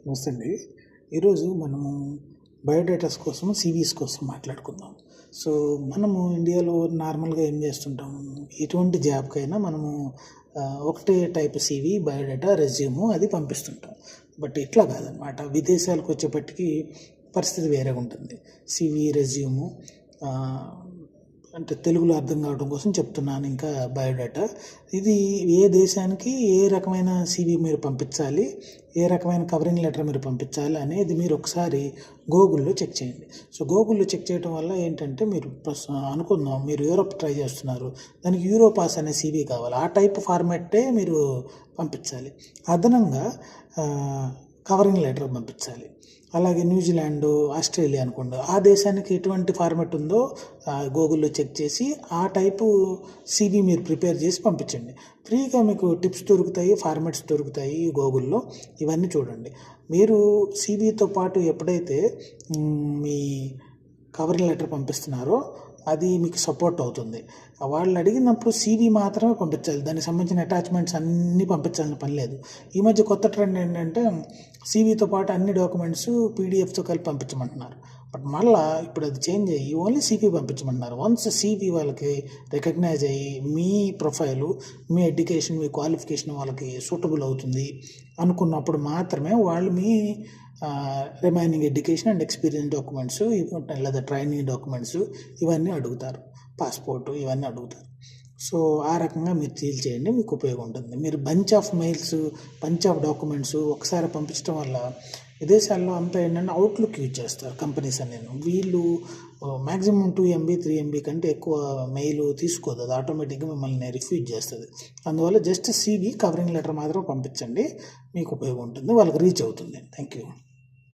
నమస్తే అండి. ఈరోజు మనము బయోడేటాస్ కోసం సీవీస్ కోసం మాట్లాడుకుందాం. సో మనము ఇండియాలో నార్మల్గా ఏం చేస్తుంటాము, ఎటువంటి జాబ్కైనా మనము ఒకటే టైప్ సీవీ, బయోడేటా, రెజ్యూము అది పంపిస్తుంటాం. బట్ ఇట్లా కాదనమాట. విదేశాలకు వచ్చేప్పటికి పరిస్థితి వేరేగా ఉంటుంది. సీవీ, రెజ్యూము అంటే తెలుగులో అర్థం కావడం కోసం చెప్తున్నాను. ఇంకా బయోడేటా ఇది ఏ దేశానికి ఏ రకమైన సీవీ మీరు పంపించాలి, ఏ రకమైన కవరింగ్ లెటర్ మీరు పంపించాలి అనేది మీరు ఒకసారి గూగుల్లో చెక్ చేయండి. సో గూగుల్లో చెక్ చేయడం వల్ల ఏంటంటే మీరు అనుకుందాం మీరు యూరోప్ ట్రై చేస్తున్నారు, దానికి యూరోపాస్ అనే సీవీ కావాలి, ఆ టైప్ ఫార్మాటే మీరు పంపించాలి. అదనంగా కవరింగ్ లెటర్ పంపించాలి. అలాగే న్యూజిలాండ్, ఆస్ట్రేలియా అనుకోండి, ఆ దేశానికి ఎటువంటి ఫార్మాట్ ఉందో గూగుల్లో చెక్ చేసి ఆ టైపు సీవీ మీరు ప్రిపేర్ చేసి పంపించండి. ఫ్రీగా మీకు టిప్స్ దొరుకుతాయి, ఫార్మాట్స్ దొరుకుతాయి గూగుల్లో. ఇవన్నీ చూడండి. మీరు సీవీతో పాటు ఎప్పుడైతే మీ కవరింగ్ లెటర్ పంపిస్తున్నారో అది మీకు సపోర్ట్ అవుతుంది. వాళ్ళు అడిగినప్పుడు సీవీ మాత్రమే పంపించాలి, దానికి సంబంధించిన అటాచ్మెంట్స్ అన్నీ పంపించాల్సిన పని లేదు. ఈ మధ్య కొత్త ట్రెండ్ ఏంటంటే సీవీతో పాటు అన్ని డాక్యుమెంట్స్ పీడిఎఫ్తో కలిపి పంపించమంటున్నారు. బట్ మళ్ళీ ఇప్పుడు అది చేంజ్ అయ్యి ఓన్లీ సీవీ పంపించమంటున్నారు. వన్స్ సీవీ వాళ్ళకి రికగ్నైజ్ అయ్యి మీ ప్రొఫైలు, మీ ఎడ్యుకేషన్, మీ క్వాలిఫికేషన్ వాళ్ళకి సూటబుల్ అవుతుంది అనుకున్నప్పుడు మాత్రమే వాళ్ళు మీ remaining education and experience documents లేదా ట్రైనింగ్ డాక్యుమెంట్స్ ఇవన్నీ అడుగుతారు, పాస్పోర్టు ఇవన్నీ అడుగుతారు. సో ఆ రకంగా మీరు డీల్ చేయండి, మీకు ఉపయోగం ఉంటుంది. మీరు bunch of mails, bunch of documents ఒకసారి పంపించడం వల్ల విదేశాల్లో అంతా ఏంటంటే అవుట్లుక్ యూజ్ చేస్తారు కంపెనీస్ అనేవి. వీళ్ళు మ్యాక్సిమం 2 MB 3 MB కంటే ఎక్కువ మెయిల్ తీసుకోదు, అది ఆటోమేటిక్గా మిమ్మల్ని రిఫ్యూజ్ చేస్తుంది. అందువల్ల జస్ట్ సీవీ, కవరింగ్ లెటర్ మాత్రం పంపించండి, మీకు ఉపయోగం ఉంటుంది, వాళ్ళకి రీచ్ అవుతుంది. Thank you.